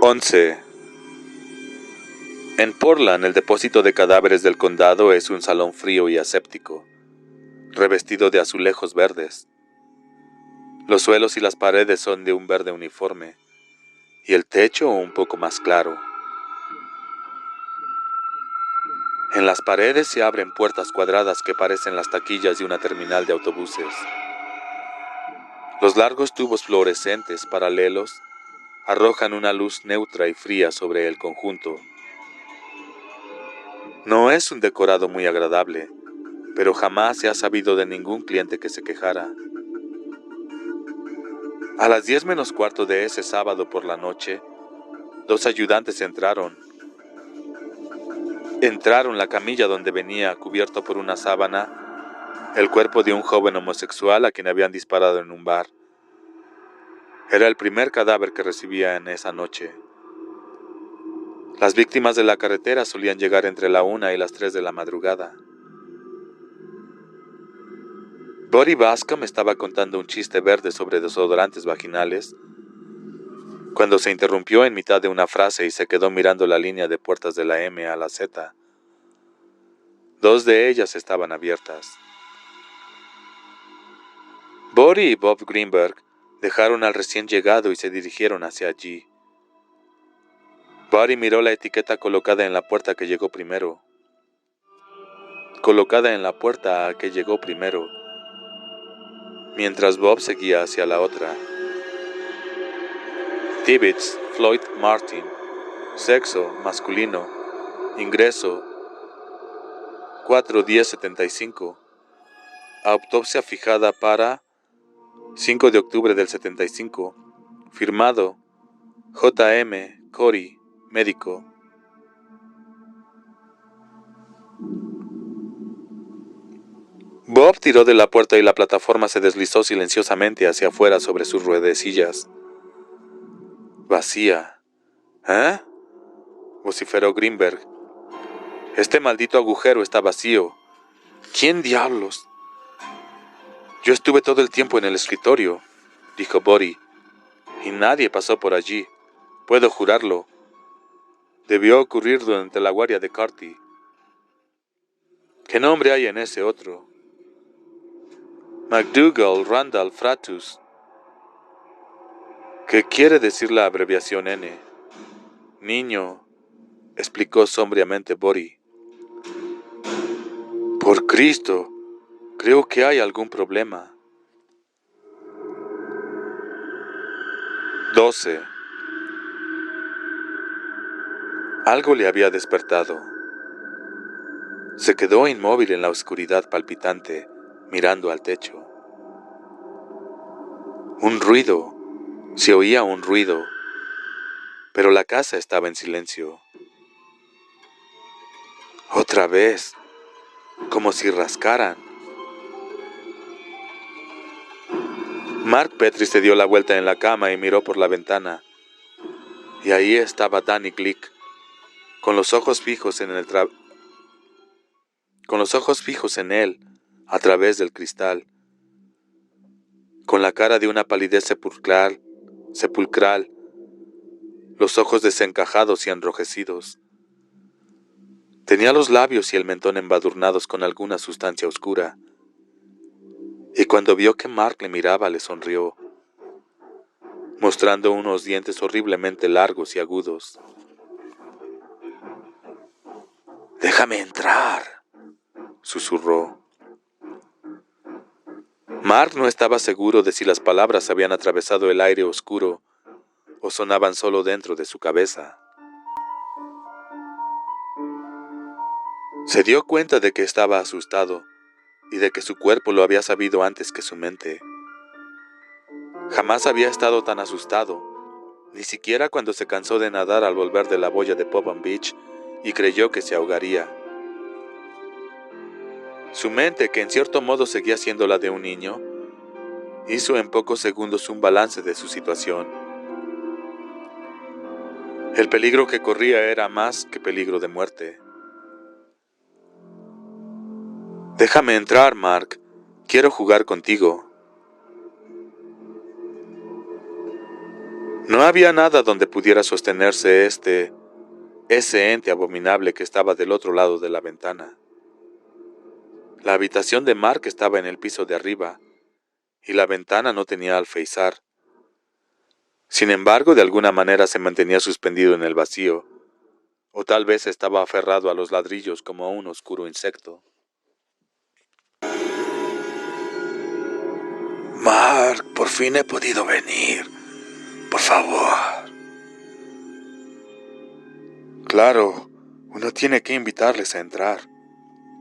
11. En Portland, el depósito de cadáveres del condado es un salón frío y aséptico, revestido de azulejos verdes. Los suelos y las paredes son de un verde uniforme, y el techo un poco más claro. En las paredes se abren puertas cuadradas que parecen las taquillas de una terminal de autobuses. Los largos tubos fluorescentes paralelos arrojan una luz neutra y fría sobre el conjunto. No es un decorado muy agradable, pero jamás se ha sabido de ningún cliente que se quejara. A las 10 menos cuarto de ese sábado por la noche, 2 ayudantes entraron la camilla donde venía, cubierto por una sábana, el cuerpo de un joven homosexual a quien habían disparado en un bar. Era el primer cadáver que recibía en esa noche. Las víctimas de la carretera solían llegar entre la 1 y las 3 de la madrugada. Buddy Bascom estaba contando un chiste verde sobre desodorantes vaginales cuando se interrumpió en mitad de una frase y se quedó mirando la línea de puertas de la M a la Z. 2 de ellas estaban abiertas. Buddy y Bob Greenberg dejaron al recién llegado y se dirigieron hacia allí. Buddy miró la etiqueta colocada en la puerta a que llegó primero. Mientras Bob seguía hacia la otra. Tibbets, Floyd Martin. Sexo, masculino. Ingreso, 4/10/75. Autopsia fijada para 5 de octubre del 75. Firmado, J.M. Corey, médico. Bob tiró de la puerta y la plataforma se deslizó silenciosamente hacia afuera sobre sus ruedecillas. Vacía. ¿Eh? Vociferó Greenberg. Este maldito agujero está vacío. ¿Quién diablos? Yo estuve todo el tiempo en el escritorio, dijo Buddy, y nadie pasó por allí. Puedo jurarlo. Debió ocurrir durante la guardia de Carty. ¿Qué nombre hay en ese otro? McDougall Randall Fratus. ¿Qué quiere decir la abreviación N? Niño, explicó sombríamente Buddy. Por Cristo, creo que hay algún problema. 12. Algo le había despertado. Se quedó inmóvil en la oscuridad palpitante, mirando al techo. Un ruido, se oía un ruido, pero la casa estaba en silencio. Otra vez, como si rascaran. Mark Petrie se dio la vuelta en la cama y miró por la ventana. Y ahí estaba Danny Glick, con los ojos fijos en él, a través del cristal, con la cara de una palidez sepulcral, los ojos desencajados y enrojecidos. Tenía los labios y el mentón embadurnados con alguna sustancia oscura, y cuando vio que Mark le miraba le sonrió, mostrando unos dientes horriblemente largos y agudos. «Déjame entrar», susurró. Mark no estaba seguro de si las palabras habían atravesado el aire oscuro o sonaban solo dentro de su cabeza. Se dio cuenta de que estaba asustado y de que su cuerpo lo había sabido antes que su mente. Jamás había estado tan asustado, ni siquiera cuando se cansó de nadar al volver de la boya de Popham Beach y creyó que se ahogaría. Su mente, que en cierto modo seguía siendo la de un niño, hizo en pocos segundos un balance de su situación. El peligro que corría era más que peligro de muerte. «Déjame entrar, Mark. Quiero jugar contigo». No había nada donde pudiera sostenerse ese ente abominable que estaba del otro lado de la ventana. La habitación de Mark estaba en el piso de arriba, y la ventana no tenía alféizar. Sin embargo, de alguna manera se mantenía suspendido en el vacío, o tal vez estaba aferrado a los ladrillos como a un oscuro insecto. Mark, por fin he podido venir. Por favor. Claro, uno tiene que invitarles a entrar,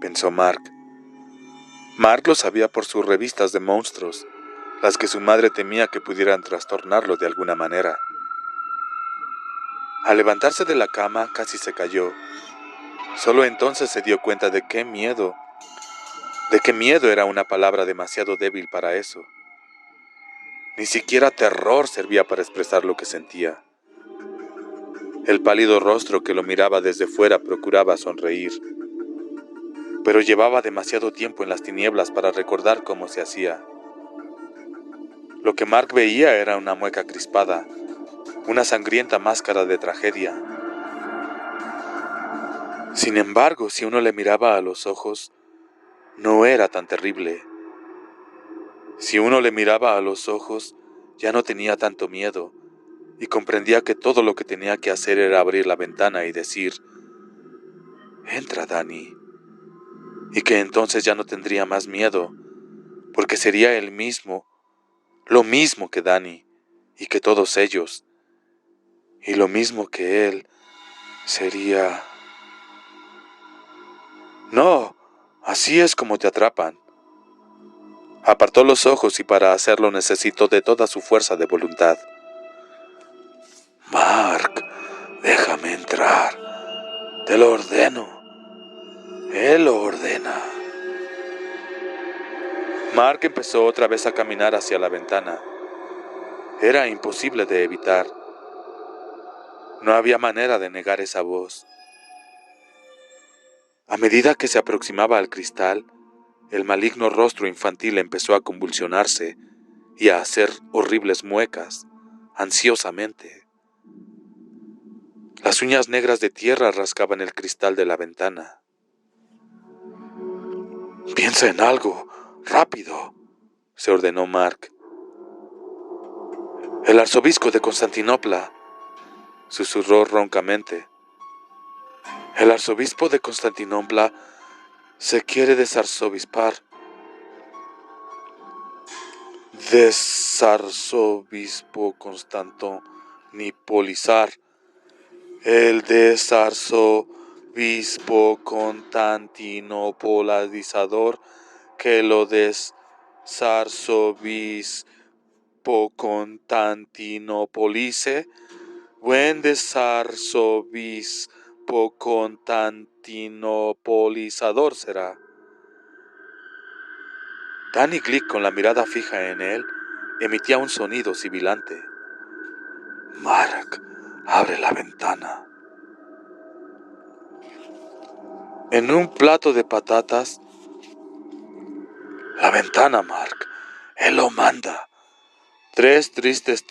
pensó Mark. Mark lo sabía por sus revistas de monstruos, las que su madre temía que pudieran trastornarlo de alguna manera. Al levantarse de la cama, casi se cayó. Solo entonces se dio cuenta de qué miedo era una palabra demasiado débil para eso. Ni siquiera terror servía para expresar lo que sentía. El pálido rostro que lo miraba desde fuera procuraba sonreír, pero llevaba demasiado tiempo en las tinieblas para recordar cómo se hacía. Lo que Mark veía era una mueca crispada, una sangrienta máscara de tragedia. Sin embargo, si uno le miraba a los ojos, no era tan terrible. Si uno le miraba a los ojos, ya no tenía tanto miedo, y comprendía que todo lo que tenía que hacer era abrir la ventana y decir, «Entra, Danny», y que entonces ya no tendría más miedo, porque sería él mismo, lo mismo que Danny, y que todos ellos, y lo mismo que él, sería... No, así es como te atrapan. Apartó los ojos y para hacerlo necesitó de toda su fuerza de voluntad. Mark, déjame entrar. Te lo ordeno. Él lo ordena. Mark empezó otra vez a caminar hacia la ventana. Era imposible de evitar. No había manera de negar esa voz. A medida que se aproximaba al cristal, el maligno rostro infantil empezó a convulsionarse y a hacer horribles muecas, ansiosamente. Las uñas negras de tierra rascaban el cristal de la ventana. «Piensa en algo, rápido», se ordenó Mark. «El arzobispo de Constantinopla», susurró roncamente. «El arzobispo de Constantinopla se quiere desarzobispar». «Desarzobispo Constantinopolizar. El desarzobispo Constantinopolizador que lo desarzobispo Constantinopolice. Buen desarzobispo Constantinopolizador será». Danny Glick, con la mirada fija en él, emitía un sonido sibilante. «Mark, abre la ventana». En un plato de patatas. «La ventana, Mark. Él lo manda. Tres tristes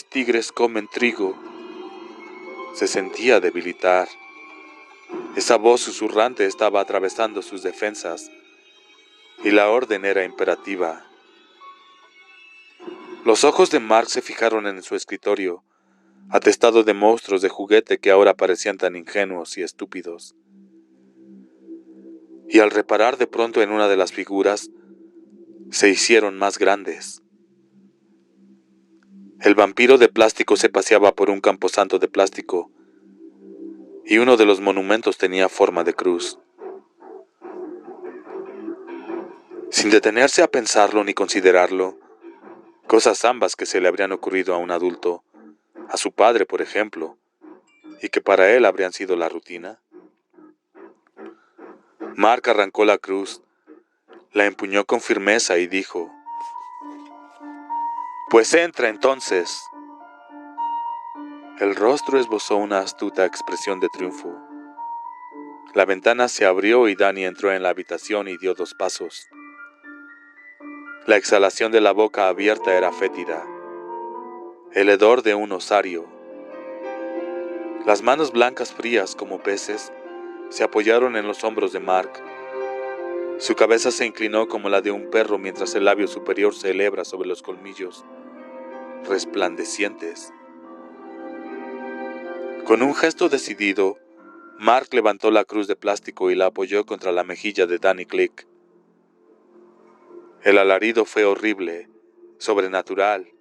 tigres comen trigo». Se sentía debilitar. Esa voz susurrante estaba atravesando sus defensas, y la orden era imperativa. Los ojos de Mark se fijaron en su escritorio, atestado de monstruos de juguete que ahora parecían tan ingenuos y estúpidos. Y al reparar de pronto en una de las figuras, se hicieron más grandes. El vampiro de plástico se paseaba por un camposanto de plástico, y uno de los monumentos tenía forma de cruz. Sin detenerse a pensarlo ni considerarlo, cosas ambas que se le habrían ocurrido a un adulto, a su padre, por ejemplo, y que para él habrían sido la rutina. Mark arrancó la cruz, la empuñó con firmeza y dijo: «Pues entra entonces». El rostro esbozó una astuta expresión de triunfo. La ventana se abrió y Danny entró en la habitación y dio 2 pasos. La exhalación de la boca abierta era fétida. el hedor de un osario. Las manos blancas frías como peces se apoyaron en los hombros de Mark. Su cabeza se inclinó como la de un perro mientras el labio superior se eleva sobre los colmillos resplandecientes. Con un gesto decidido, Mark levantó la cruz de plástico y la apoyó contra la mejilla de Danny Glick. El alarido fue horrible, sobrenatural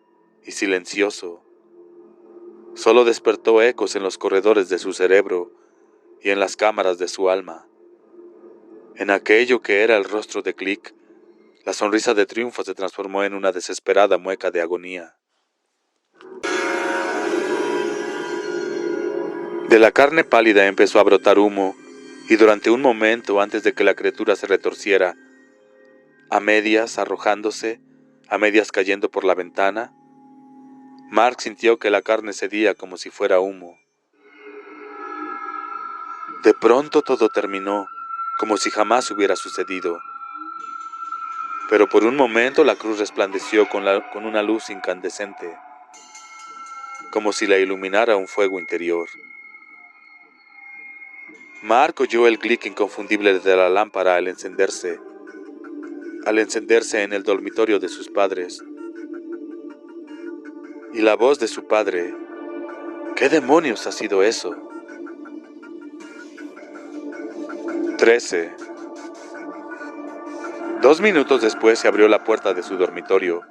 y silencioso. Solo despertó ecos en los corredores de su cerebro y en las cámaras de su alma. En aquello que era el rostro de Glick, la sonrisa de triunfo se transformó en una desesperada mueca de agonía. De la carne pálida empezó a brotar humo, y durante un momento, antes de que la criatura se retorciera, a medias arrojándose, a medias cayendo por la ventana, Mark sintió que la carne cedía como si fuera humo. De pronto todo terminó, como si jamás hubiera sucedido. Pero por un momento la cruz resplandeció con una luz incandescente, como si la iluminara un fuego interior. Mark oyó el clic inconfundible de la lámpara al encenderse en el dormitorio de sus padres. Y la voz de su padre: ¿qué demonios ha sido eso? 13. 2 minutos después se abrió la puerta de su dormitorio,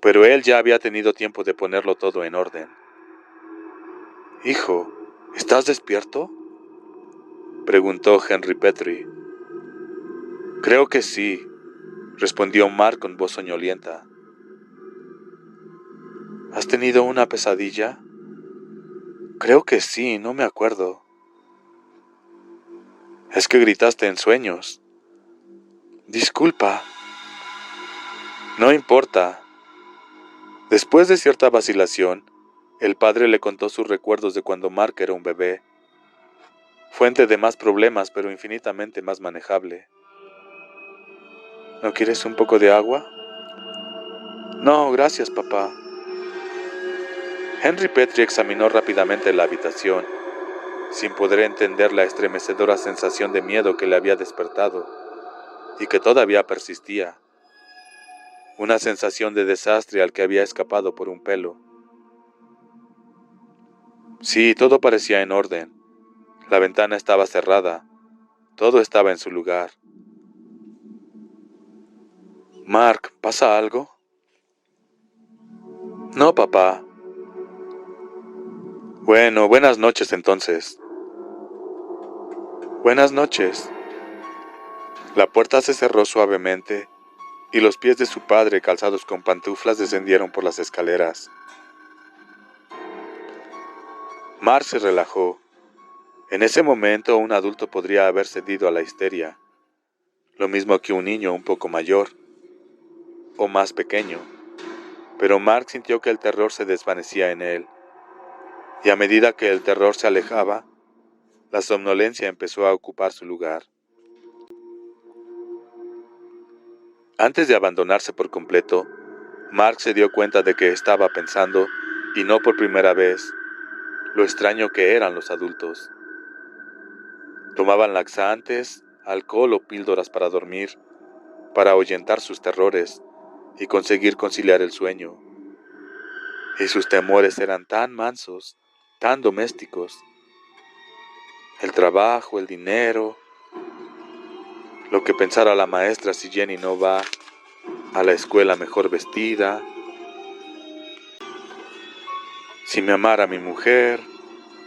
pero él ya había tenido tiempo de ponerlo todo en orden. «Hijo, ¿estás despierto?», preguntó Henry Petrie. «Creo que sí», respondió Mark con voz soñolienta. «¿Has tenido una pesadilla?». «Creo que sí, no me acuerdo». «Es que gritaste en sueños». «Disculpa». «No importa». Después de cierta vacilación, el padre le contó sus recuerdos de cuando Mark era un bebé. Fuente de más problemas, pero infinitamente más manejable. ¿No quieres un poco de agua? No, gracias, papá. Henry Petrie examinó rápidamente la habitación, sin poder entender la estremecedora sensación de miedo que le había despertado, y que todavía persistía. Una sensación de desastre al que había escapado por un pelo. Sí, todo parecía en orden. La ventana estaba cerrada. Todo estaba en su lugar. Mark, ¿pasa algo? No, papá. Bueno, buenas noches entonces. Buenas noches. La puerta se cerró suavemente y los pies de su padre, calzados con pantuflas, descendieron por las escaleras. Mark se relajó. En ese momento un adulto podría haber cedido a la histeria, lo mismo que un niño un poco mayor o más pequeño, pero Mark sintió que el terror se desvanecía en él, y a medida que el terror se alejaba, la somnolencia empezó a ocupar su lugar. Antes de abandonarse por completo, Mark se dio cuenta de que estaba pensando, y no por primera vez, lo extraño que eran los adultos. Tomaban laxantes, alcohol o píldoras para dormir, para ahuyentar sus terrores y conseguir conciliar el sueño. Y sus temores eran tan mansos, tan domésticos. El trabajo, el dinero, lo que pensara la maestra si Jenny no va a la escuela mejor vestida, si me amara mi mujer,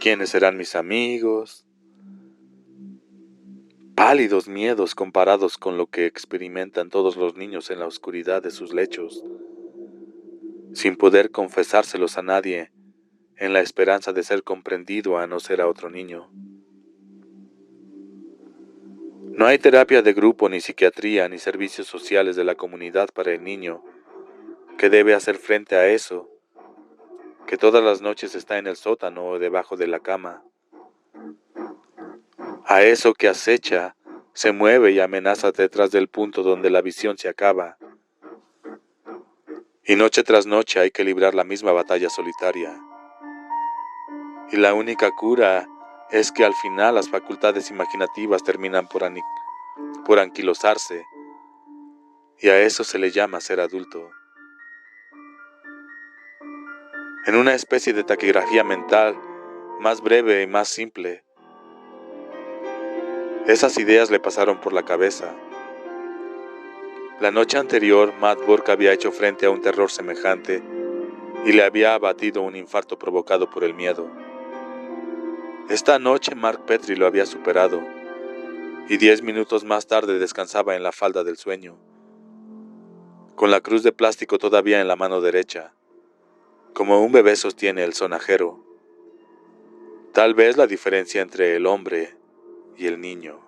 quiénes serán mis amigos. Pálidos miedos comparados con lo que experimentan todos los niños en la oscuridad de sus lechos, sin poder confesárselos a nadie, en la esperanza de ser comprendido a no ser a otro niño. No hay terapia de grupo, ni psiquiatría, ni servicios sociales de la comunidad para el niño, que debe hacer frente a eso, que todas las noches está en el sótano o debajo de la cama. A eso que acecha, se mueve y amenaza detrás del punto donde la visión se acaba. Y noche tras noche hay que librar la misma batalla solitaria. Y la única cura es que al final las facultades imaginativas terminan por anquilosarse, y a eso se le llama ser adulto. En una especie de taquigrafía mental, más breve y más simple, esas ideas le pasaron por la cabeza. La noche anterior, Matt Burke había hecho frente a un terror semejante y le había abatido un infarto provocado por el miedo. Esta noche Mark Petrie lo había superado, y 10 minutos más tarde descansaba en la falda del sueño, con la cruz de plástico todavía en la mano derecha, como un bebé sostiene el sonajero. Tal vez la diferencia entre el hombre y el niño.